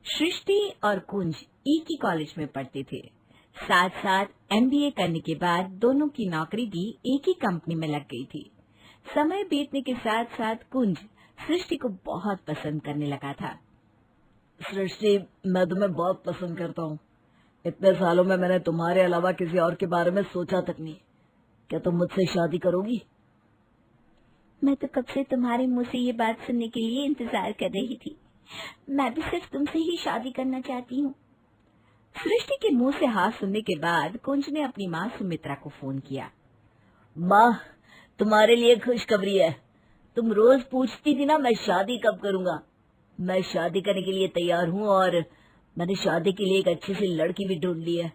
सृष्टि और कुंज एक ही कॉलेज में पढ़ते थे। साथ साथ एमबीए करने के बाद दोनों की नौकरी भी एक ही कंपनी में लग गई थी। समय बीतने के साथ साथ कुंज सृष्टि को बहुत पसंद करने लगा था। सृष्टि, मैं तुम्हें बहुत पसंद करता हूँ। इतने सालों में मैंने तुम्हारे अलावा किसी और के बारे में सोचा तक नहीं। क्या तुम मुझसे शादी करोगी? मैं तो कब से तुम्हारे मुंह से ये बात सुनने के लिए इंतजार कर रही थी। मैं भी सिर्फ तुमसे ही शादी करना चाहती हूँ। सृष्टि के मुंह से हाँ सुनने के बाद कुंज ने अपनी माँ सुमित्रा को फोन किया। माँ, तुम्हारे लिए खुशखबरी है। तुम रोज पूछती थी ना मैं शादी कब करूंगा। मैं शादी करने के लिए तैयार हूँ और मैंने शादी के लिए एक अच्छी सी लड़की भी ढूंढ ली है।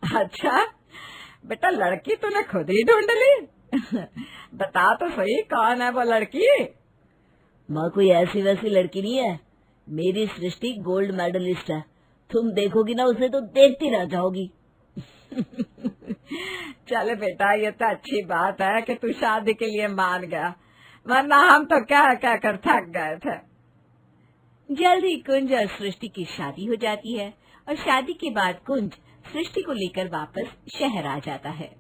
अच्छा बेटा, लड़की तूने खुद ही ढूंढ ली? बता तो सही, कौन है वो लड़की? माँ, कोई ऐसी वैसी लड़की नहीं है। मेरी सृष्टि गोल्ड मेडलिस्ट है। तुम देखोगी ना उसे तो देखती रह जाओगी। चल बेटा, ये तो अच्छी बात है कि तू शादी के लिए मान गया, वरना हम तो क्या कर थक गए थे। जल्द ही कुंज और सृष्टि की शादी हो जाती है और शादी के बाद कुंज सृष्टि को लेकर वापस शहर आ जाता है।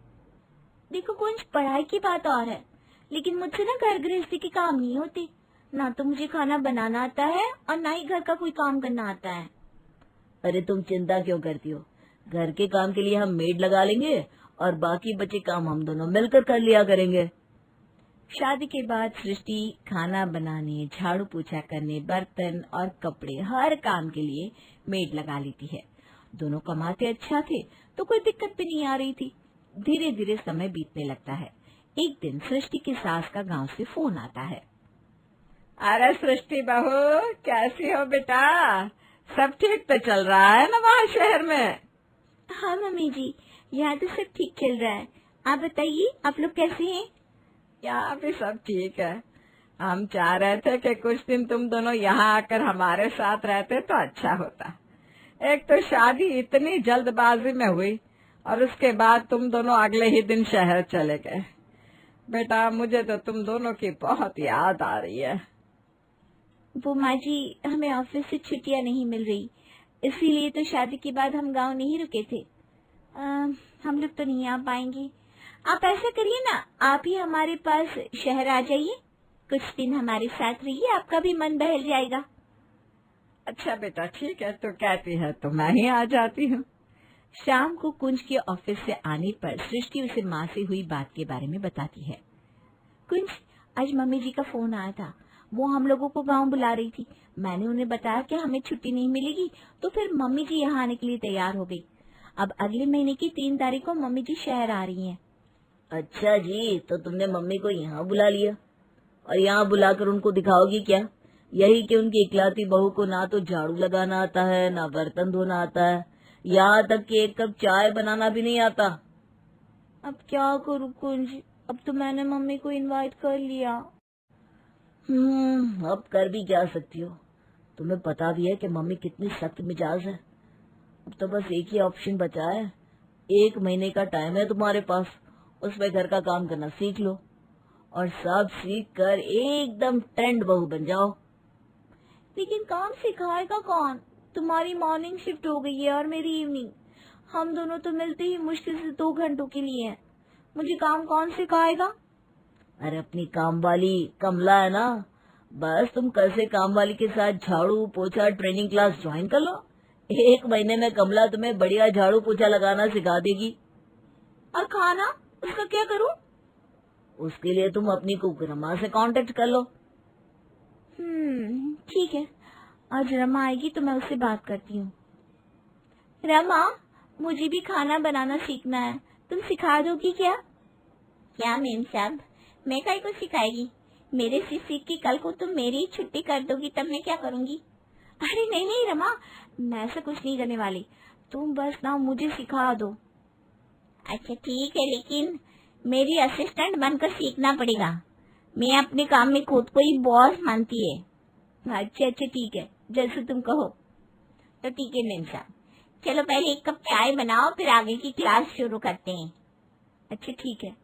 देखो कुंज, पढ़ाई की बात और है, लेकिन मुझसे ना घर गृहस्थी के काम नहीं होते। ना तो मुझे खाना बनाना आता है और ना ही घर का कोई काम करना आता है। अरे तुम चिंता क्यों करती हो? घर के काम के लिए हम मेड लगा लेंगे और बाकी बचे काम हम दोनों मिलकर कर लिया करेंगे। शादी के बाद सृष्टि खाना बनाने, झाड़ू पोछा करने, बर्तन और कपड़े हर काम के लिए मेड लगा लेती है। दोनों कमाते अच्छा थे तो कोई दिक्कत भी नहीं आ रही थी। धीरे धीरे समय बीतने लगता है। एक दिन सृष्टि की सास का गांव से फोन आता है। अरे सृष्टि बहू, कैसी हो बेटा? सब ठीक तो चल रहा है ना वहाँ शहर में? हाँ मम्मी जी, यहाँ तो सब ठीक चल रहा है। आप बताइए, आप लोग कैसे हैं? यहाँ भी सब ठीक है। हम चाह रहे थे कि कुछ दिन तुम दोनों यहाँ आकर हमारे साथ रहते तो अच्छा होता। एक तो शादी इतनी जल्दबाजी में हुई और उसके बाद तुम दोनों अगले ही दिन शहर चले गए। बेटा, मुझे तो तुम दोनों की बहुत याद आ रही है। वो माँ जी, हमें ऑफिस से छुट्टियाँ नहीं मिल रही, इसीलिए तो शादी के बाद हम गांव नहीं रुके थे। हम लोग तो नहीं आ पाएंगे। आप ऐसा करिए ना, आप ही हमारे पास शहर आ जाइए, कुछ दिन हमारे साथ रहिए, आपका भी मन बहल जाएगा। अच्छा बेटा, ठीक है, तो कहती है तो मैं ही आ जाती हूँ। शाम को कुंज के ऑफिस से आने पर सृष्टि उसे माँ से हुई बात के बारे में बताती है। कुंज, आज मम्मी जी का फोन आया था। वो हम लोगों को गांव बुला रही थी। मैंने उन्हें बताया कि हमें छुट्टी नहीं मिलेगी, तो फिर मम्मी जी यहाँ आने के लिए तैयार हो गई। अब अगले महीने की 3 तारीख को मम्मी जी शहर आ रही हैं। अच्छा जी, तो तुमने मम्मी को यहाँ बुला लिया और यहाँ बुलाकर उनको दिखाओगी क्या? यही कि उनकी इकलौती बहू को ना तो झाड़ू लगाना आता है, ना बर्तन धोना आता है, यहाँ तक कि एक कप चाय बनाना भी नहीं आता। अब क्या करूँ कुंज, अब तो मैंने मम्मी को इनवाइट कर लिया। अब कर भी क्या सकती हो? तुम्हें पता भी है कि मम्मी कितनी सख्त मिजाज है। अब तो बस एक ही ऑप्शन बचा है। 1 महीने का टाइम है तुम्हारे पास, उसमें घर का काम करना सीख लो और सब सीख कर एकदम ट्रेंड बहू बन जाओ। लेकिन काम सिखाएगा कौन? तुम्हारी मॉर्निंग शिफ्ट हो गई है और मेरी इवनिंग। हम दोनों तो मिलते ही मुश्किल से 2 घंटों के लिए हैं। मुझे काम कौन सिखाएगा? अरे अपनी काम वाली कमला है ना, बस तुम कल से काम वाली के साथ झाड़ू पोछा ट्रेनिंग क्लास ज्वाइन कर लो। 1 महीने में कमला तुम्हें बढ़िया झाड़ू पोछा लगाना सिखा देगी। और खाना, उसका क्या करूं? उसके लिए तुम अपनी कुक रमा से कांटेक्ट कर लो। ठीक है, आज रमा आएगी तो मैं उससे बात करती हूँ। रमा, मुझे भी खाना बनाना सीखना है, तुम सिखा दोगी क्या? क्या मेम साहब, मैं काहे को सिखाएगी? मेरे से सीख के कल को तुम मेरी छुट्टी कर दोगी तब मैं क्या करूँगी? अरे नहीं नहीं रमा, मैं ऐसा कुछ नहीं करने वाली, तुम बस ना मुझे सिखा दो। अच्छा ठीक है, लेकिन मेरी असिस्टेंट बनकर सीखना पड़ेगा। मैं अपने काम में खुद को ही बॉस मानती है। अच्छा ठीक है, जैसे तुम कहो। तो ठीक है मेम साहब, चलो पहले 1 कप चाय बनाओ, फिर आगे की क्लास शुरू करते हैं। अच्छा ठीक है।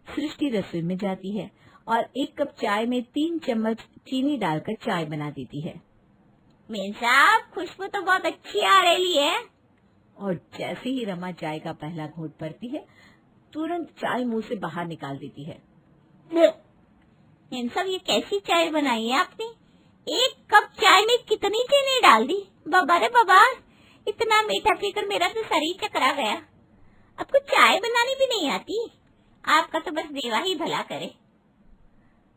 सृष्टि रसोई में जाती है और 1 कप चाय में 3 चम्मच चीनी डालकर चाय बना देती है। मेम साहब, खुशबू तो बहुत अच्छी आ रही है। और जैसे ही रमा चाय का पहला घूंट भरती है, तुरंत चाय मुंह से बाहर निकाल देती है। मेम साहब, ये कैसी चाय बनाई है आपने? एक कप चाय में कितनी चीनी डाल दी? बाबा रे बाबा, इतना मीठा पीकर मेरा तो शरीर चकरा गया। आपको चाय बनानी भी नहीं आती? आपका तो बस देवा ही भला करे।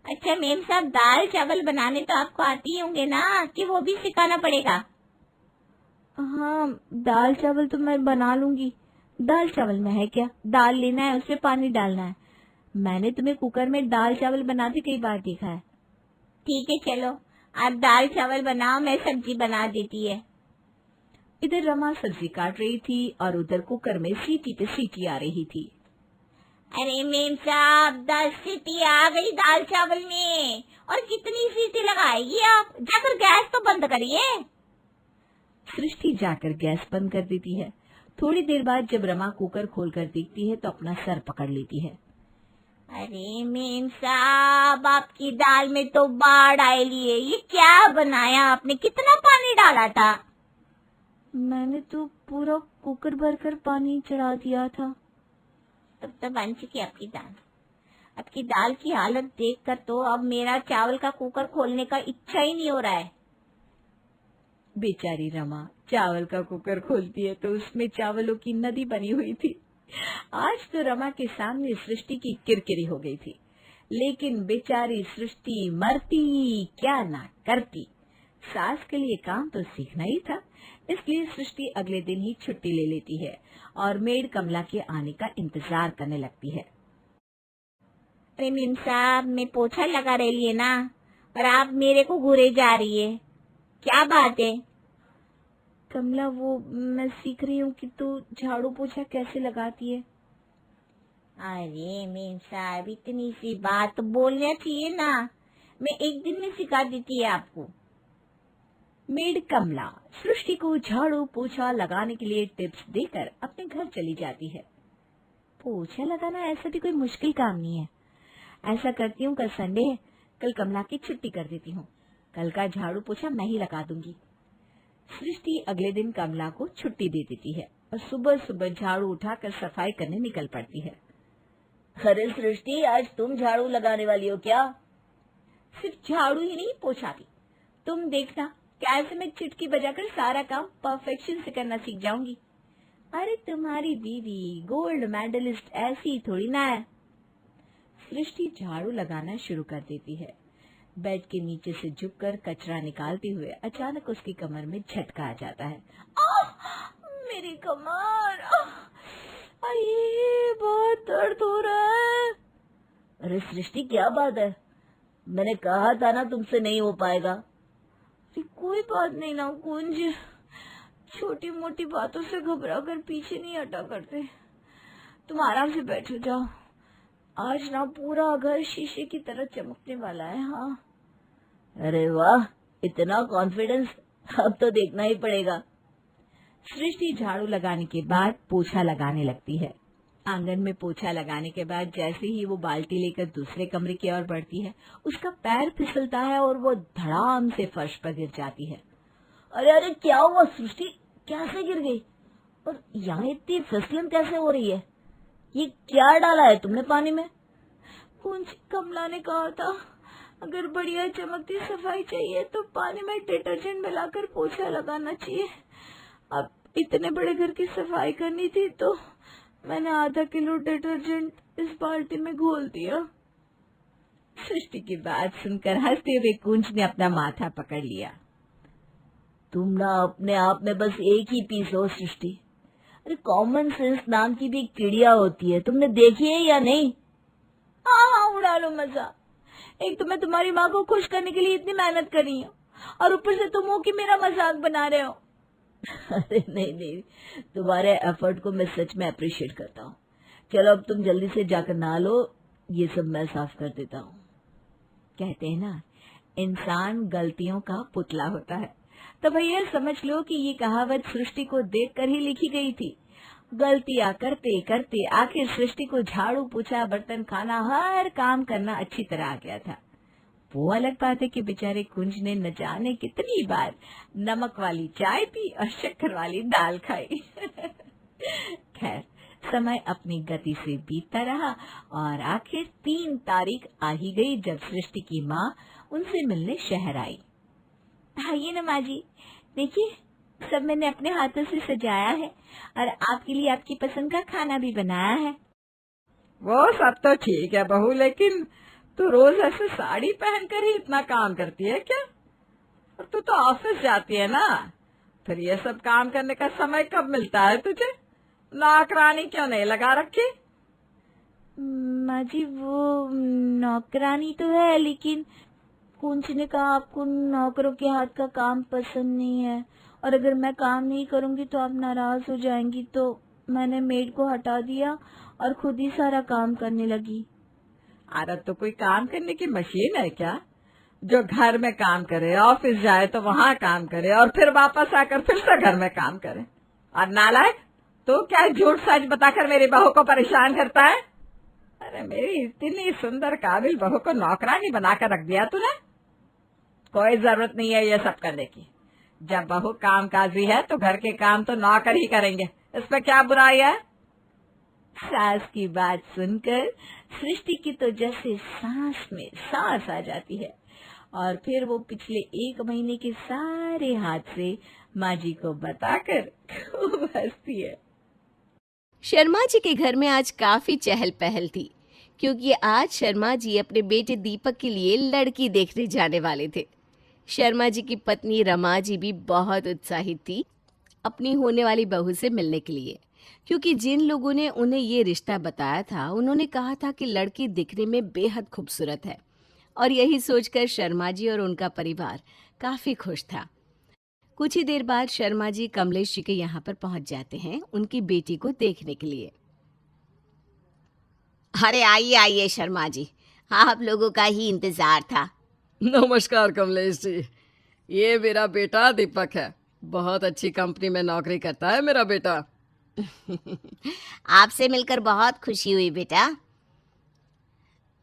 अच्छा मेम साहब, दाल चावल बनाने तो आपको आती ही होंगे ना, कि वो भी सिखाना पड़ेगा? हाँ, दाल चावल तो मैं बना लूंगी। दाल चावल में है क्या? दाल लेना है, उसमें पानी डालना है। मैंने तुम्हें कुकर में दाल चावल बनाते कई बार देखा है। ठीक है, चलो आप दाल चावल बनाओ, मैं सब्जी बना देती है। इधर रमा सब्जी काट रही थी और उधर कुकर में सीटी पे सीटी आ रही थी। अरे मेम साहब, 10 सीटी आ गई दाल चावल में। और कितनी सीटी लगाएगी आप? जाकर गैस तो बंद करिए। सृष्टि जाकर गैस बंद कर देती है। थोड़ी देर बाद जब रमा कुकर खोलकर देखती है तो अपना सर पकड़ लेती है। अरे मेम साहब, आपकी दाल में तो बाढ़ आई है। ये क्या बनाया आपने? कितना पानी डाला था? मैंने तो पूरा कुकर भरकर पानी चढ़ा दिया था। तब तो बन चुकी आपकी दाल। आपकी दाल की हालत देखकर तो अब मेरा चावल का कुकर खोलने का इच्छा ही नहीं हो रहा है। बेचारी रमा चावल का कुकर खोलती है तो उसमें चावलों की नदी बनी हुई थी। आज तो रमा के सामने सृष्टि की किरकिरी हो गई थी, लेकिन बेचारी सृष्टि मरती क्या ना करती। सास के लिए काम तो सीखना ही था, इसलिए सृष्टि अगले दिन ही छुट्टी ले लेती है और मेड कमला के आने का इंतजार करने लगती है। अरे मेम साहब, मैं पोछा लगा रही है ना, और आप मेरे को घूरे जा रही है। क्या बात है? कमला, वो मैं सीख रही हूँ कि तू झाड़ू पोछा कैसे लगाती है। अरे मेम साहब, इतनी सी बात तो बोलना चाहिए ना। मैं एक दिन में सिखा देती है आपको। मेड कमला सृष्टि को झाड़ू पोछा लगाने के लिए टिप्स देकर अपने घर चली जाती है। पोछा लगाना ऐसा भी कोई मुश्किल काम नहीं है। ऐसा करती हूँ, कल संडे है, कल कमला की छुट्टी कर देती हूँ। कल का झाड़ू पोछा मैं ही लगा दूंगी। सृष्टि अगले दिन कमला को छुट्टी दे देती है और सुबह सुबह झाड़ू उठाकर सफाई करने निकल पड़ती है। अरे सृष्टि, आज तुम झाड़ू लगाने वाली हो क्या? सिर्फ झाड़ू ही नहीं, पोछा भी। तुम देखना कैसे मैं चुटकी बजाकर सारा काम परफेक्शन से करना सीख जाऊंगी। अरे तुम्हारी बीवी गोल्ड मेडलिस्ट ऐसी थोड़ी ना है। सृष्टि झाड़ू लगाना शुरू कर देती है। बेड के नीचे से झुककर कचरा निकालते हुए अचानक उसकी कमर में झटका आ जाता है। मेरी कमर, अरे बहुत दर्द हो रहा है। अरे सृष्टि, क्या बात है? मैंने कहा था ना तुमसे नहीं हो पाएगा। कोई बात नहीं ना कुंज, छोटी मोटी बातों से घबरा कर पीछे नहीं हटा करते। तुम आराम से बैठो जाओ। आज ना पूरा घर शीशे की तरह चमकने वाला है। हाँ। अरे वाह, इतना कॉन्फिडेंस, अब तो देखना ही पड़ेगा। सृष्टि झाड़ू लगाने के बाद पोछा लगाने लगती है। आंगन में पोछा लगाने के बाद जैसे ही वो बाल्टी लेकर दूसरे कमरे की ओर बढ़ती है, उसका पैर फिसलता है और वो धड़ाम से फर्श पर गिर जाती है। अरे अरे, क्या हुआ सृष्टि? कैसे गिर गई? और यहाँ इतनी फिसलन कैसे हो रही है? ये क्या डाला है तुमने पानी में? कुंज, कमला ने कहा था अगर बढ़िया चमकती सफाई चाहिए तो पानी में डिटर्जेंट मिलाकर पोछा लगाना चाहिए। अब इतने बड़े घर की सफाई करनी थी तो मैंने आधा किलो डिटर्जेंट इस बाल्टी में घोल दिया। सृष्टि की बात सुनकर हंसते हुए कुंज ने अपना माथा पकड़ लिया। तुम ना अपने आप में बस एक ही पीस हो सृष्टि। अरे कॉमन सेंस नाम की भी एक चिड़िया होती है, तुमने देखी है या नहीं? हाँ, उड़ा लो मजा। एक तो मैं तुम्हारी माँ को खुश करने के लिए इतनी मेहनत कर रही हूँ और ऊपर से तुम हो कि मेरा मजाक बना रहे हो। अरे नहीं नहीं, तुम्हारे एफर्ट को मैं सच में अप्रिशिएट करता हूँ। चलो अब तुम जल्दी से जाकर नहा लो, ये सब मैं साफ कर देता हूँ। कहते हैं ना, इंसान गलतियों का पुतला होता है। तो भैया समझ लो कि ये कहावत सृष्टि को देखकर ही लिखी गई थी। गलतियां करते करते आखिर सृष्टि को झाड़ू पोछा बर्तन खाना हर काम करना अच्छी तरह आ गया था। वो अलग बात है कि बेचारे कुंज ने न जाने कितनी बार नमक वाली चाय पी और शक्कर वाली दाल खाई। खैर, समय अपनी गति से बीतता रहा और आखिर 3 तारीख आ ही गई जब सृष्टि की माँ उनसे मिलने शहर आई। आइए ना माँ जी, देखिए सब मैंने अपने हाथों से सजाया है और आपके लिए आपकी पसंद का खाना भी बनाया है। वो सब तो ठीक है बहू, लेकिन तू रोज ऐसे साड़ी पहनकर ही इतना काम करती है क्या? और तू तो ऑफिस जाती है ना, फिर ये सब काम करने का समय कब मिलता है तुझे? नौकरानी क्यों नहीं लगा रखी? माँ जी वो नौकरानी तो है, लेकिन कुंज ने कहा आपको नौकरों के हाथ का काम पसंद नहीं है और अगर मैं काम नहीं करूंगी तो आप नाराज हो जाएंगी, तो मैंने मेड को हटा दिया और खुद ही सारा काम करने लगी। अरे तो कोई काम करने की मशीन है क्या जो घर में काम करे, ऑफिस जाए तो वहाँ काम करे और फिर वापस आकर फिर से घर में काम करे? और नालायक, तू क्या झूठ सच बताकर मेरी बहू को परेशान करता है? अरे मेरी इतनी सुंदर काबिल बहू को नौकरानी बनाकर रख दिया तूने। कोई जरूरत नहीं है ये सब करने की। जब बहू कामकाजी है तो घर के काम तो नौकर ही करेंगे, इसमें क्या बुराई है? सास की बात सुनकर सृष्टि की तो जैसे सांस में सांस आ जाती है और फिर वो पिछले 1 महीने के सारे हादसे माँ जी को बताकर खूब हंसती है। शर्मा जी के घर में आज काफी चहल पहल थी, क्योंकि आज शर्मा जी अपने बेटे दीपक के लिए लड़की देखने जाने वाले थे। शर्मा जी की पत्नी रमा जी भी बहुत उत्साहित थी अपनी होने वाली बहू से मिलने के लिए, क्योंकि जिन लोगों ने उन्हें ये रिश्ता बताया था उन्होंने कहा था कि लड़की दिखने में बेहद खूबसूरत है और यही सोचकर शर्मा जी और उनका परिवार काफी खुश था। कुछ ही देर बाद शर्मा जी कमलेश जी के यहाँ पर पहुंच जाते हैं उनकी बेटी को देखने के लिए। अरे आइए आइए शर्मा जी, आप लोगों का ही इंतजार था। नमस्कार कमलेश जी, ये मेरा बेटा दीपक है। बहुत अच्छी कंपनी में नौकरी करता है मेरा बेटा। आपसे मिलकर बहुत खुशी हुई बेटा।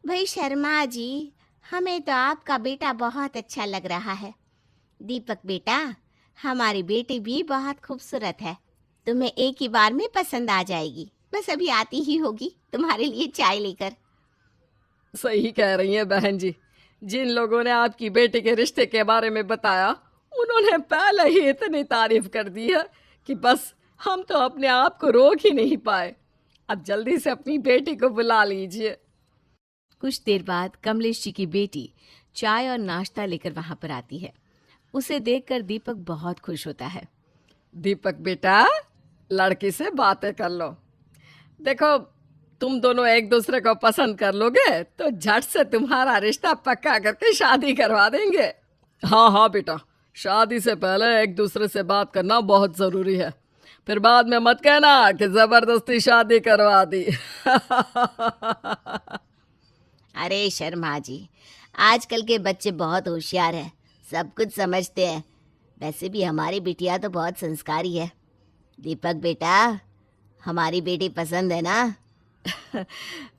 भाई शर्मा जी, हमें तो आपका बेटा बहुत अच्छा लग रहा है। दीपक बेटा, हमारी बेटी भी बहुत खूबसूरत है, तुम्हें एक ही बार में पसंद आ जाएगी। बस अभी आती ही होगी तुम्हारे लिए चाय लेकर। सही कह रही हैं बहन जी, जिन लोगों ने आपकी बेटी के रिश्ते के बारे में बताया उन्होंने पहले ही इतनी तारीफ कर दी है कि बस हम तो अपने आप को रोक ही नहीं पाए। अब जल्दी से अपनी बेटी को बुला लीजिए। कुछ देर बाद कमलेश जी की बेटी चाय और नाश्ता लेकर वहां पर आती है। उसे देखकर दीपक बहुत खुश होता है। दीपक बेटा, लड़की से बातें कर लो। देखो, तुम दोनों एक दूसरे को पसंद कर लोगे तो झट से तुम्हारा रिश्ता पक्का करके शादी करवा देंगे। हाँ हाँ बेटा, शादी से पहले एक दूसरे से बात करना बहुत जरूरी है, फिर बाद में मत कहना कि जबरदस्ती शादी करवा दी। अरे शर्मा जी, आजकल के बच्चे बहुत होशियार हैं, सब कुछ समझते हैं। वैसे भी हमारी बिटिया तो बहुत संस्कारी है। दीपक बेटा, हमारी बेटी पसंद है ना?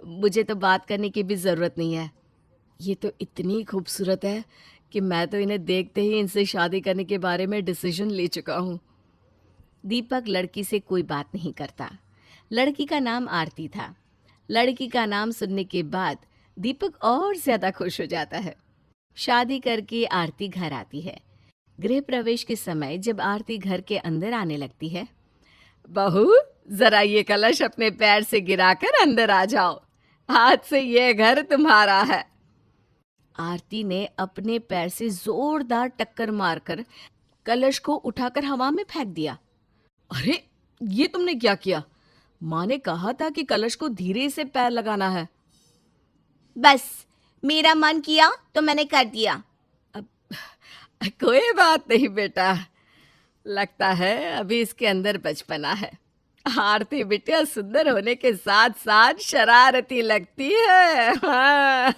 मुझे तो बात करने की भी ज़रूरत नहीं है। ये तो इतनी खूबसूरत है कि मैं तो इन्हें देखते ही इनसे शादी करने के बारे में डिसीजन ले चुका हूँ। दीपक लड़की से कोई बात नहीं करता। लड़की का नाम आरती था। लड़की का नाम सुनने के बाद दीपक और ज़्यादा खुश हो जाता है। शादी करके आरती घर आती है। गृह प्रवेश के समय जब आरती घर के अंदर आने लगती है, बहू, जरा ये कलश अपने पैर से गिराकर अंदर आ जाओ, आज से ये घर तुम्हारा है। आरती ने अपने पैर से जोरदार टक्कर मारकर कलश को उठाकर हवा में फेंक दिया। अरे, ये तुमने क्या किया? माँ ने कहा था कि कलश को धीरे से पैर लगाना है। बस मेरा मन किया तो मैंने कर दिया। कोई बात नहीं बेटा, लगता है अभी इसके अंदर बचपना है। आरती बिटिया सुंदर होने के साथ साथ शरारती लगती है। हाँ।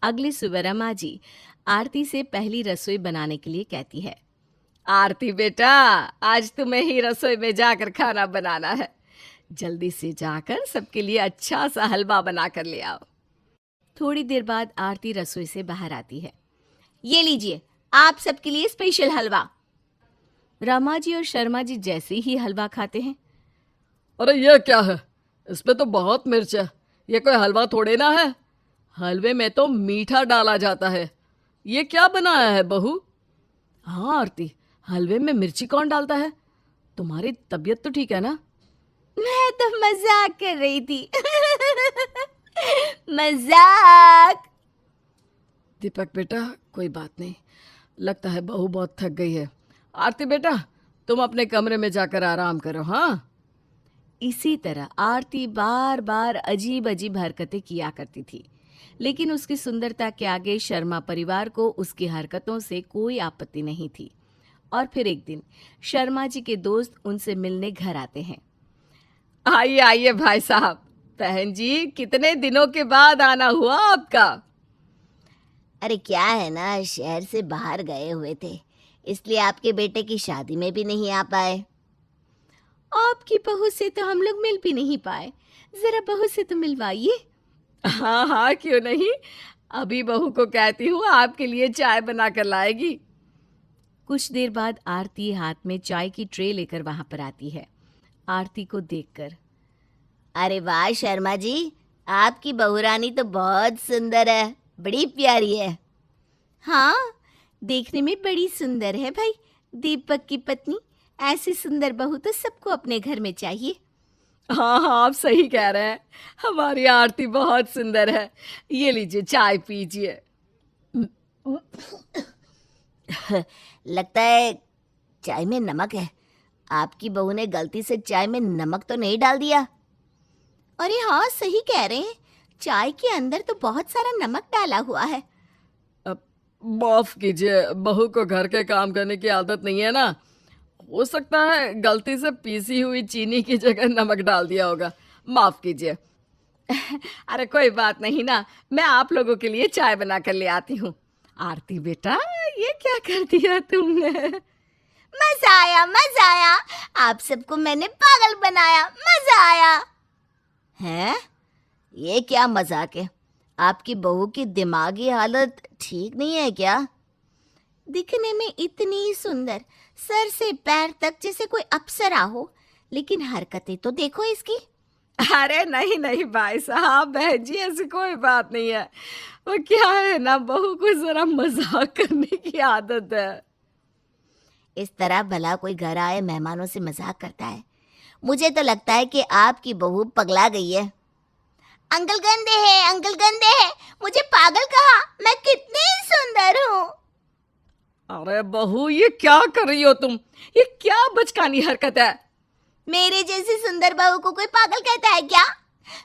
अगली सुबह रमा जी आरती से पहली रसोई बनाने के लिए कहती है। आरती बेटा, आज तुम्हें ही रसोई में जाकर खाना बनाना है। जल्दी से जाकर सबके लिए अच्छा सा हलवा बना कर ले आओ। थोड़ी देर बाद आरती रसोई से बाहर आती है। ये लीजिए, आप सबके लिए स्पेशल हलवा। रमा जी और शर्मा जी जैसे ही हलवा खाते हैं, अरे ये क्या है, इसमें तो बहुत मिर्च है, ये कोई हलवा थोड़े ना है। हलवे में तो मीठा डाला जाता है। ये क्या बनाया है बहू? हाँ आरती, हलवे में मिर्ची कौन डालता है? तुम्हारी तबीयत तो ठीक है ना? मैं तो मजाक कर रही थी। मजाक। दीपक बेटा कोई बात नहीं, लगता है बहू बहुत थक गई है। आरती बेटा तुम अपने कमरे में जाकर आराम करो। हाँ, इसी तरह आरती बार बार अजीब अजीब हरकतें किया करती थी, लेकिन उसकी सुंदरता के आगे शर्मा परिवार को उसकी हरकतों से कोई आपत्ति नहीं थी। और फिर एक दिन शर्मा जी के दोस्त उनसे मिलने घर आते हैं। आइए आइए भाई साहब। बहन जी, कितने दिनों के बाद आना हुआ आपका? अरे क्या है ना, शहर से बाहर गए हुए थे, इसलिए आपके बेटे की शादी में भी नहीं आ पाए। आपकी बहू से तो हम लोग मिल भी नहीं पाए, जरा बहू से तो मिलवाइए। हाँ हाँ, क्यों नहीं, अभी बहू को कहती हूँ आपके लिए चाय बना कर लाएगी। कुछ देर बाद आरती हाथ में चाय की ट्रे लेकर वहां पर आती है। आरती को देखकर, अरे वाह शर्मा जी, आपकी बहुरानी तो बहुत सुंदर है, बड़ी प्यारी है। हाँ, देखने में बड़ी सुंदर है भाई। दीपक की पत्नी, ऐसी सुंदर बहू तो सबको अपने घर में चाहिए। हाँ हाँ, आप सही कह रहे हैं, हमारी आरती बहुत सुंदर है। ये लीजिए चाय पीजिए। लगता है चाय में नमक है। आपकी बहू ने गलती से चाय में नमक तो नहीं डाल दिया? अरे हाँ, सही कह रहे हैं, चाय के अंदर तो बहुत सारा नमक डाला हुआ है। माफ कीजिए, बहू को घर के काम करने की आदत नहीं है ना, हो सकता है गलती से पीसी हुई चीनी की जगह नमक डाल दिया होगा, माफ कीजिए। अरे कोई बात नहीं ना, मैं आप लोगों के लिए चाय बना कर ले आती हूँ। आरती बेटा, ये क्या कर दिया तुमने? मजा आया, मजा आया, आप सबको मैंने पागल बनाया, मजा आया। हैं? ये क्या मजाक है? आपकी बहू की दिमागी हालत ठीक नहीं है क्या? दिखने में इतनी सुंदर, सर से पैर तक जैसे कोई अप्सरा हो, लेकिन हरकतें तो देखो इसकी। अरे नहीं नहीं भाई साहब, बहन जी ऐसी कोई बात नहीं है। वो क्या है ना, बहू को जरा मजाक करने की आदत है। इस तरह भला कोई घर आए मेहमानों से मजाक करता है? मुझे तो लगता है कि आपकी बहू पगला गई है। अंकल गंदे हैं, अंकल गंदे हैं, मुझे पागल कहा, मैं कितनी सुंदर हूँ। अरे बहू, ये क्या कर रही हो तुम? ये क्या बचकानी हरकत है? मेरे जैसी सुंदर बहू को कोई पागल कहता है क्या?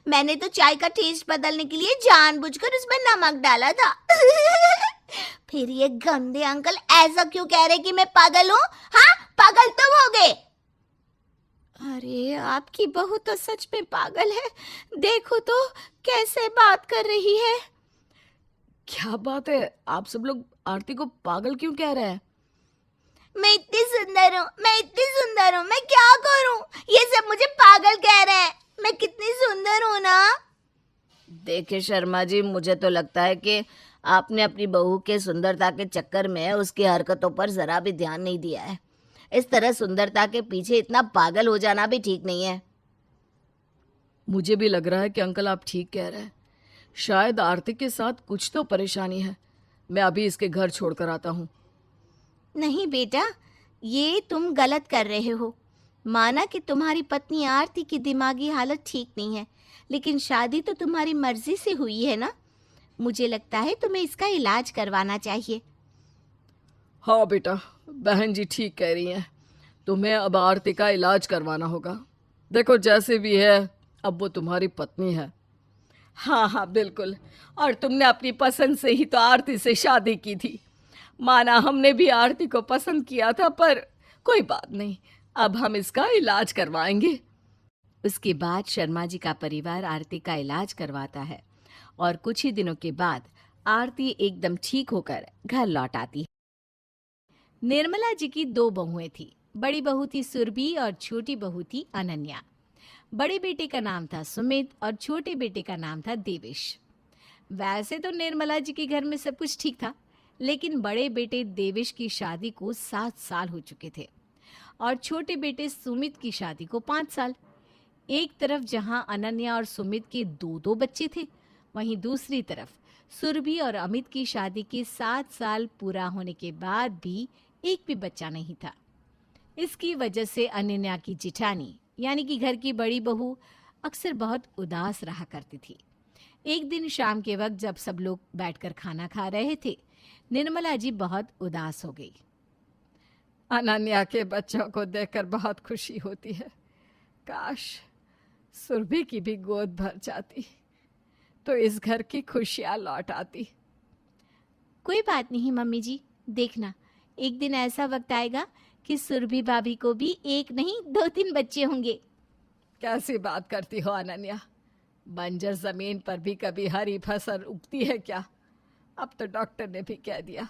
मैंने तो चाय का टेस्ट बदलने के लिए जानबूझकर उसमें नमक डाला था। फिर ये गंदे अंकल ऐसा क्यों कह रहे कि मैं पागल हूँ? हाँ, पागल तुम हो गए। अरे आपकी बहू तो सच में पागल है, देखो तो कैसे बात कर रही है। क्या बात है, आप सब लोग आरती को पागल क्यों कह रहे हैं? मैं इतनी सुंदर हूँ, मैं इतनी सुंदर हूँ, मैं क्या करूँ? ये सब मुझे पागल कह रहे हैं। मैं कितनी सुंदर हूँ ना। देखिए शर्मा जी, मुझे तो लगता है कि आपने अपनी बहू के सुंदरता के चक्कर में उसकी हरकतों पर जरा भी ध्यान नहीं दिया है। इस तरह सुंदरता के पीछे इतना पागल हो जाना भी ठीक नहीं है। मुझे भी लग रहा है कि अंकल आप ठीक कह रहे हैं। शायद आरती के साथ कुछ तो परेशानी है। मैं अभी इसके घर छोड़कर आता हूँ। नहीं बेटा, ये तुम गलत कर रहे हो। माना कि तुम्हारी पत्नी आरती की दिमागी हालत ठीक नहीं है, लेकिन शादी तो तुम्हारी मर्जी से हुई है ना। मुझे लगता है तुम्हें इसका इलाज करवाना चाहिए। हाँ बेटा, बहन जी ठीक कह रही हैं, तुम्हें अब आरती का इलाज करवाना होगा। देखो जैसे भी है, अब वो तुम्हारी पत्नी है। हाँ हाँ बिल्कुल, और तुमने अपनी पसंद से ही तो आरती से शादी की थी। माना हमने भी आरती को पसंद किया था, पर कोई बात नहीं, अब हम इसका इलाज करवाएंगे। उसके बाद शर्मा जी का परिवार आरती का इलाज करवाता है और कुछ ही दिनों के बाद आरती एकदम ठीक होकर घर लौट आती है। निर्मला जी की 2 बहुएं थी। बड़ी बहू थी सुरभि और छोटी बहू थी अनन्या। बड़े बेटे का नाम था सुमित और छोटे बेटे का नाम था देवेश। वैसे तो निर्मला जी के घर में सब कुछ ठीक था, लेकिन बड़े बेटे देवेश की शादी को 7 साल हो चुके थे और छोटे बेटे सुमित की शादी को 5 साल। एक तरफ जहां अनन्या और सुमित के 2-2 बच्चे थे, वहीं दूसरी तरफ सुरभि और अमित की शादी के 7 साल पूरा होने के बाद भी एक भी बच्चा नहीं था। इसकी वजह से अनन्या की जिठानी यानी कि घर की बड़ी बहू अक्सर बहुत उदास रहा करती थी। एक दिन शाम के वक्त जब सब लोग बैठकर खाना खा रहे थे, निर्मला जी बहुत उदास हो गई। अनन्या के बच्चों को देखकर बहुत खुशी होती है। काश सुरभि की भी गोद भर जाती तो इस घर की खुशियां लौट आती। कोई बात नहीं मम्मी जी, देखना एक दिन ऐसा वक्त आएगा कि सुरभि भाभी को भी एक नहीं 2-3 बच्चे होंगे। कैसी बात करती हो अनन्या, बंजर जमीन पर भी कभी हरी फसल उगती है क्या? अब तो डॉक्टर ने भी कह दिया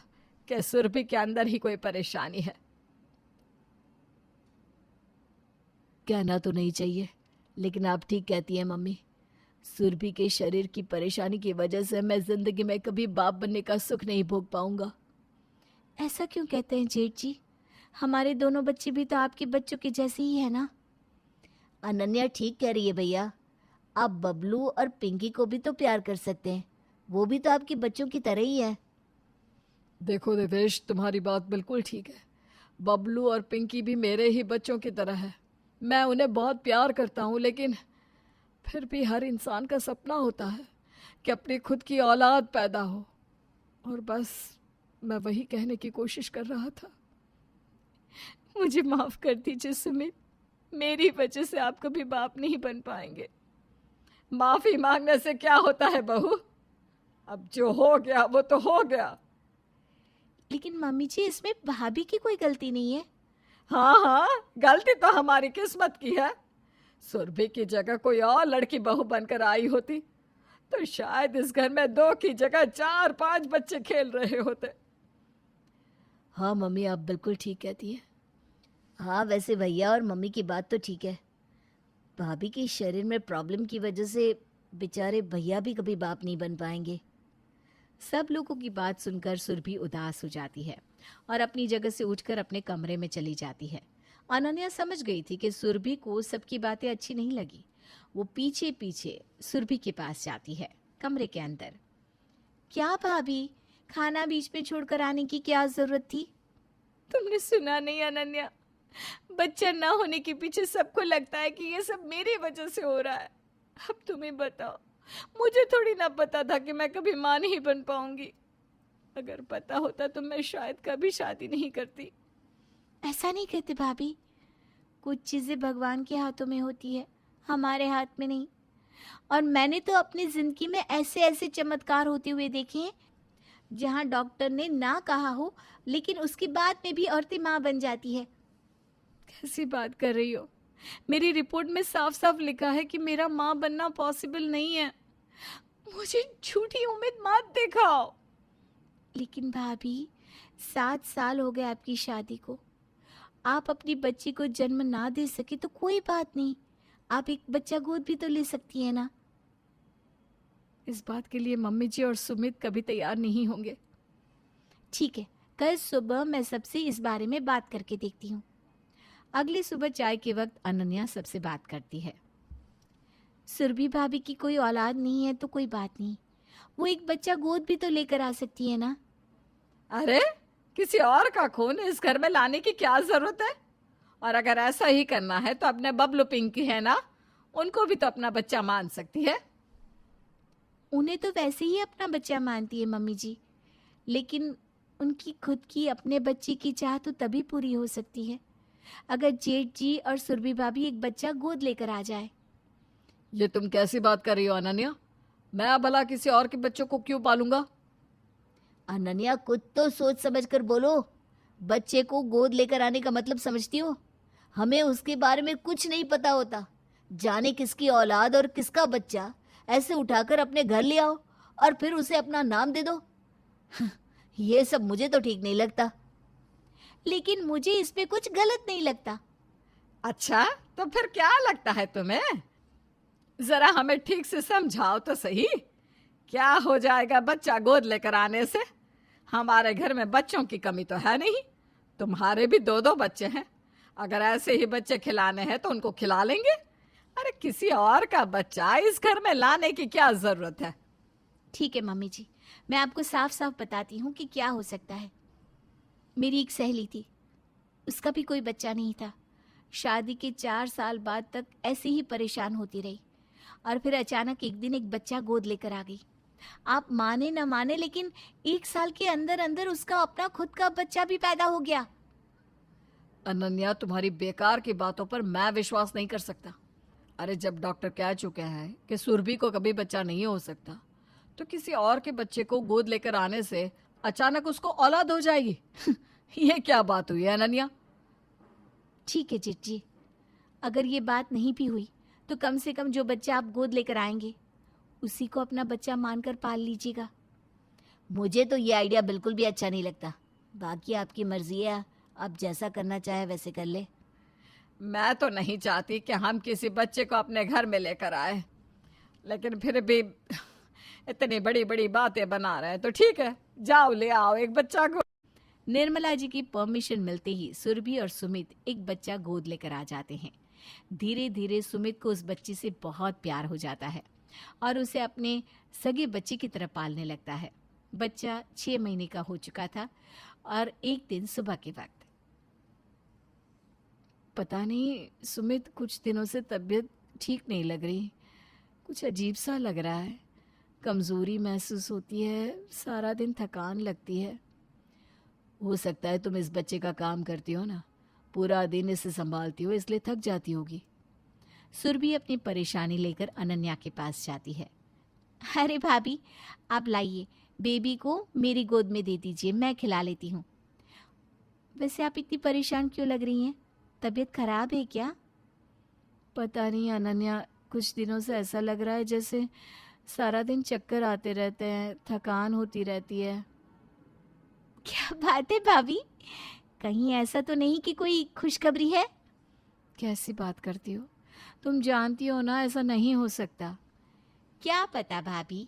कि सुरभि के अंदर ही कोई परेशानी है। कहना तो नहीं चाहिए, लेकिन आप ठीक कहती हैं मम्मी। सुरभि के शरीर की परेशानी की वजह से मैं जिंदगी में कभी बाप बनने का सुख नहीं भोग पाऊंगा। ऐसा क्यों कहते हैं जेठ जी? हमारे दोनों बच्चे भी तो आपके बच्चों के जैसे ही है ना। अनन्या ठीक कह रही है भैया, आप बबलू और पिंकी को भी तो प्यार कर सकते हैं, वो भी तो आपके बच्चों की तरह ही है। देखो देवेश, तुम्हारी बात बिल्कुल ठीक है। बबलू और पिंकी भी मेरे ही बच्चों की तरह है। मैं उन्हें बहुत प्यार करता हूँ, लेकिन फिर भी हर इंसान का सपना होता है कि अपनी खुद की औलाद पैदा हो, और बस मैं वही कहने की कोशिश कर रहा था। मुझे माफ कर दीजिए सुमित, मेरी वजह से आप कभी बाप नहीं बन पाएंगे। माफी मांगने से क्या होता है बहू, अब जो हो गया वो तो हो गया। लेकिन मम्मी जी, इसमें भाभी की कोई गलती नहीं है। हाँ हाँ, गलती तो हमारी किस्मत की है। सुरभि की जगह कोई और लड़की बहू बनकर आई होती तो शायद इस घर में 2 की जगह 4-5 बच्चे खेल रहे होते। हाँ मम्मी, आप बिल्कुल ठीक कहती हैं। हाँ वैसे भैया और मम्मी की बात तो ठीक है। भाभी के शरीर में प्रॉब्लम की वजह से बेचारे भैया भी कभी बाप नहीं बन पाएंगे। सब लोगों की बात सुनकर सुरभि उदास हो जाती है और अपनी जगह से उठकर अपने कमरे में चली जाती है। अनन्या समझ गई थी कि सुरभि को सबकी बातें अच्छी नहीं लगी। वो पीछे पीछे सुरभि के पास जाती है कमरे के अंदर। क्या भाभी, खाना बीच में छोड़कर आने की क्या जरूरत थी? तुमने सुना नहीं अनन्या, बच्चा ना होने के पीछे सबको लगता है कि ये सब मेरी वजह से हो रहा है। अब तुम्हें बताओ, मुझे थोड़ी ना पता था कि मैं कभी मां नहीं बन पाऊंगी। अगर पता होता तो मैं शायद कभी शादी नहीं करती। ऐसा नहीं कहते भाभी, कुछ चीजें भगवान के हाथों में होती है, हमारे हाथ में नहीं। और मैंने तो अपनी जिंदगी में ऐसे ऐसे चमत्कार होते हुए देखे हैं जहां डॉक्टर ने ना कहा हो, लेकिन उसके बाद में भी औरतें मां बन जाती है। कैसी बात कर रही हो? मेरी रिपोर्ट में साफ साफ लिखा है कि मेरा मां बनना पॉसिबल नहीं है। मुझे झूठी उम्मीद मत दिखाओ। लेकिन भाभी, 7 साल हो गए आपकी शादी को, आप अपनी बच्ची को जन्म ना दे सके तो कोई बात नहीं, आप एक बच्चा गोद भी तो ले सकती है ना। इस बात के लिए मम्मी जी और सुमित कभी तैयार नहीं होंगे। ठीक है, कल सुबह मैं सबसे इस बारे में बात करके देखती हूँ। अगली सुबह चाय के वक्त अनन्या सबसे बात करती है। सुरभि भाभी की कोई औलाद नहीं है तो कोई बात नहीं, वो एक बच्चा गोद भी तो लेकर आ सकती है ना। अरे, किसी और का खून इस घर में लाने की क्या जरूरत है? और अगर ऐसा ही करना है तो अपने बबलू पिंकी है ना, उनको भी तो अपना बच्चा मान सकती है। उन्हें तो वैसे ही अपना बच्चा मानती है मम्मी जी, लेकिन उनकी खुद की अपने बच्चे की चाह तो तभी पूरी हो सकती है अगर जेठ जी और सुरभि भाभी एक बच्चा गोद लेकर आ जाए। ये तुम कैसी बात कर रही हो अनन्या? मैं भला किसी और के बच्चों को क्यों पालूंगा? अनन्या, कुछ तो सोच समझ कर बोलो। बच्चे को गोद लेकर आने का मतलब समझती हो? हमें उसके बारे में कुछ नहीं पता होता। जाने किसकी औलाद और किसका बच्चा ऐसे उठाकर अपने घर ले आओ और फिर उसे अपना नाम दे दो। ये सब मुझे तो ठीक नहीं लगता। लेकिन मुझे इसमें कुछ गलत नहीं लगता। अच्छा, तो फिर क्या लगता है तुम्हें? जरा हमें ठीक से समझाओ तो सही। क्या हो जाएगा बच्चा गोद लेकर आने से? हमारे घर में बच्चों की कमी तो है नहीं। तुम्हारे भी दो दो बच्चे हैं। अगर ऐसे ही बच्चे खिलाने हैं तो उनको खिला लेंगे। अरे किसी और का बच्चा इस घर में लाने की क्या जरूरत है? ठीक है मम्मी जी, मैं आपको साफ साफ बताती हूँ कि क्या हो सकता है। मेरी एक सहेली थी, उसका भी कोई बच्चा नहीं था। शादी के 4 साल बाद तक ऐसे ही परेशान होती रही और फिर अचानक एक दिन एक बच्चा गोद लेकर आ गई। आप माने न माने, लेकिन 1 साल के अंदर अंदर उसका अपना खुद का बच्चा भी पैदा हो गया। अनन्या, तुम्हारी बेकार की बातों पर मैं विश्वास नहीं कर सकता। अरे जब डॉक्टर कह चुके हैं कि सुरभि को कभी बच्चा नहीं हो सकता, तो किसी और के बच्चे को गोद लेकर आने से अचानक उसको औलाद हो जाएगी। ये क्या बात हुई है अनन्या? ठीक है जिज्जी, अगर ये बात नहीं भी हुई तो कम से कम जो बच्चा आप गोद लेकर आएंगे उसी को अपना बच्चा मानकर पाल लीजिएगा। मुझे तो ये आइडिया बिल्कुल भी अच्छा नहीं लगता। बाकी आपकी मर्जी है, आप जैसा करना चाहे वैसे कर ले। मैं तो नहीं चाहती कि हम किसी बच्चे को अपने घर में लेकर आए, लेकिन फिर भी इतनी बड़ी बड़ी बातें बना रहे हैं तो ठीक है, जाओ ले आओ एक बच्चा को। निर्मला जी की परमिशन मिलते ही सुरभि और सुमित एक बच्चा गोद लेकर आ जाते हैं। धीरे धीरे सुमित को उस बच्चे से बहुत प्यार हो जाता है और उसे अपने सगे बच्चे की तरह पालने लगता है। बच्चा 6 महीने का हो चुका था और एक दिन सुबह के वक्त, पता नहीं सुमित, कुछ दिनों से तबीयत ठीक नहीं लग रही। कुछ अजीब सा लग रहा है, कमज़ोरी महसूस होती है, सारा दिन थकान लगती है। हो सकता है तुम इस बच्चे का काम करती हो ना, पूरा दिन इसे संभालती हो, इसलिए थक जाती होगी। सुरभि अपनी परेशानी लेकर अनन्या के पास जाती है। अरे भाभी, आप लाइए, बेबी को मेरी गोद में दे दीजिए, मैं खिला लेती हूँ। वैसे आप इतनी परेशान क्यों लग रही हैं? तबीयत खराब है क्या? पता नहीं अनन्या, कुछ दिनों से ऐसा लग रहा है जैसे सारा दिन चक्कर आते रहते हैं, थकान होती रहती है। क्या बात है भाभी, कहीं ऐसा तो नहीं कि कोई खुशखबरी है? कैसी बात करती हो? तुम जानती हो ना ऐसा नहीं हो सकता। क्या पता भाभी,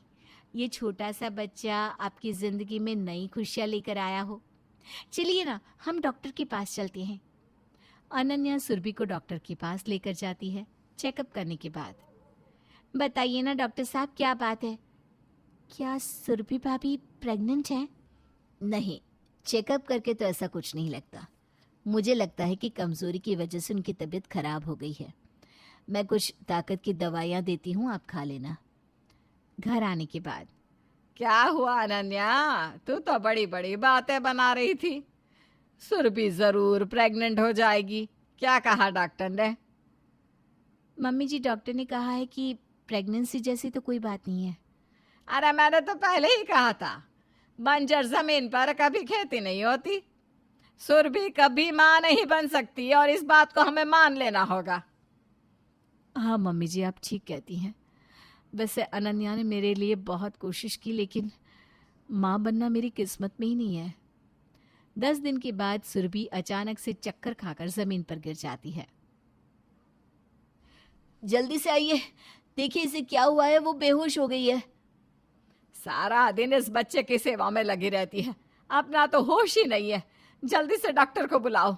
ये छोटा सा बच्चा आपकी जिंदगी में नई खुशियाँ लेकर आया हो। चलिए ना, हम डॉक्टर के पास चलते हैं। अनन्या सुरभि को डॉक्टर के पास लेकर जाती है। चेकअप करने के बाद, बताइए ना डॉक्टर साहब, क्या बात है? क्या सुरभि भाभी प्रेग्नेंट है? नहीं, चेकअप करके तो ऐसा कुछ नहीं लगता। मुझे लगता है कि कमज़ोरी की वजह से उनकी तबीयत खराब हो गई है। मैं कुछ ताकत की दवाइयाँ देती हूँ, आप खा लेना। घर आने के बाद, क्या हुआ अनन्या? तू तो बड़ी बड़ी बातें बना रही थी। सुरभि जरूर प्रेग्नेंट हो जाएगी, क्या कहा डॉक्टर ने? मम्मी जी, डॉक्टर ने कहा है कि प्रेगनेंसी जैसी तो कोई बात नहीं है। अरे मैंने तो पहले ही कहा था, बंजर जमीन पर कभी खेती नहीं होती। सुरभि कभी माँ नहीं बन सकती और इस बात को हमें मान लेना होगा। हाँ मम्मी जी, आप ठीक कहती हैं। वैसे अनन्या ने मेरे लिए बहुत कोशिश की, लेकिन माँ बनना मेरी किस्मत में ही नहीं है। 10 दिन के बाद सुरभि अचानक से चक्कर खाकर जमीन पर गिर जाती है। जल्दी से आइए, देखिए इसे क्या हुआ है, वो बेहोश हो गई है। सारा दिन इस बच्चे की सेवा में लगी रहती है, अपना तो होश ही नहीं है। जल्दी से डॉक्टर को बुलाओ।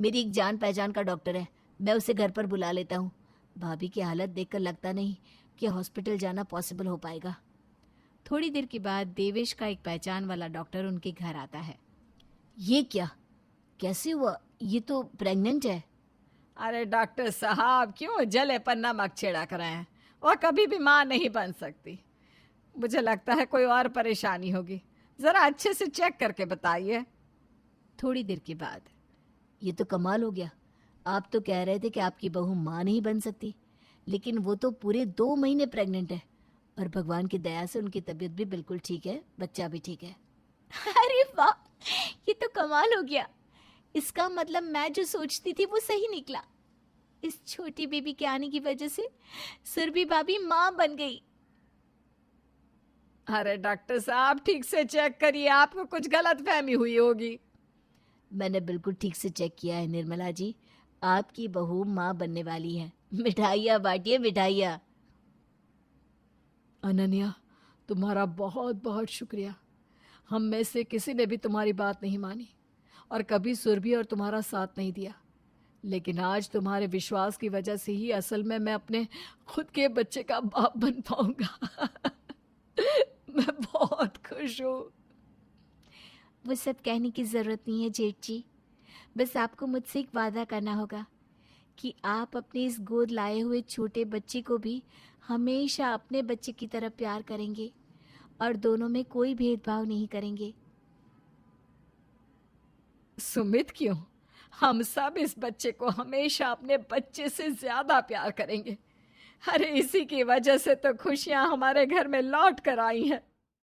मेरी एक जान पहचान का डॉक्टर है, मैं उसे घर पर बुला लेता हूँ। भाभी की हालत देखकर लगता नहीं कि हॉस्पिटल जाना पॉसिबल हो पाएगा। थोड़ी देर के बाद देवेश का एक पहचान वाला डॉक्टर उनके घर आता है। ये क्या, कैसे हुआ? ये तो प्रेग्नेंट है। अरे डॉक्टर साहब, क्यों जले पर नमक छिड़क रहे हैं? वो कभी भी माँ नहीं बन सकती। मुझे लगता है कोई और परेशानी होगी, जरा अच्छे से चेक करके बताइए। थोड़ी देर के बाद, ये तो कमाल हो गया। आप तो कह रहे थे कि आपकी बहू माँ नहीं बन सकती, लेकिन वो तो पूरे 2 महीने प्रेग्नेंट है और भगवान की दया से उनकी तबीयत भी बिल्कुल ठीक है, बच्चा भी ठीक है। अरे वाह, ये तो कमाल हो गया। इसका मतलब मैं जो सोचती थी वो सही निकला। इस छोटी बेबी के आने की वजह से सुरभि भाभी माँ बन गई। अरे डॉक्टर साहब, ठीक से चेक करिए, आपको कुछ गलत फहमी हुई होगी। मैंने बिल्कुल ठीक से चेक किया है निर्मला जी, आपकी बहू माँ बनने वाली है। मिठाइयाँ बांटिए, मिठाइयाँ। अनन्या, तुम्हारा बहुत बहुत शुक्रिया। हम में से किसी ने भी तुम्हारी बात नहीं मानी और कभी सुर भी और तुम्हारा साथ नहीं दिया, लेकिन आज तुम्हारे विश्वास की वजह से ही असल में मैं अपने खुद के बच्चे का बाप बन पाऊंगा। मैं बहुत खुश हूँ। वो सब कहने की ज़रूरत नहीं है जेठ जी, बस आपको मुझसे एक वादा करना होगा कि आप अपने इस गोद लाए हुए छोटे बच्चे को भी हमेशा अपने बच्चे की तरह प्यार करेंगे और दोनों में कोई भेदभाव नहीं करेंगे। सुमित, क्यों? हम सब इस बच्चे को हमेशा अपने बच्चे से ज्यादा प्यार करेंगे। अरे इसी की वजह से तो खुशियां हमारे घर में लौट कर आई हैं।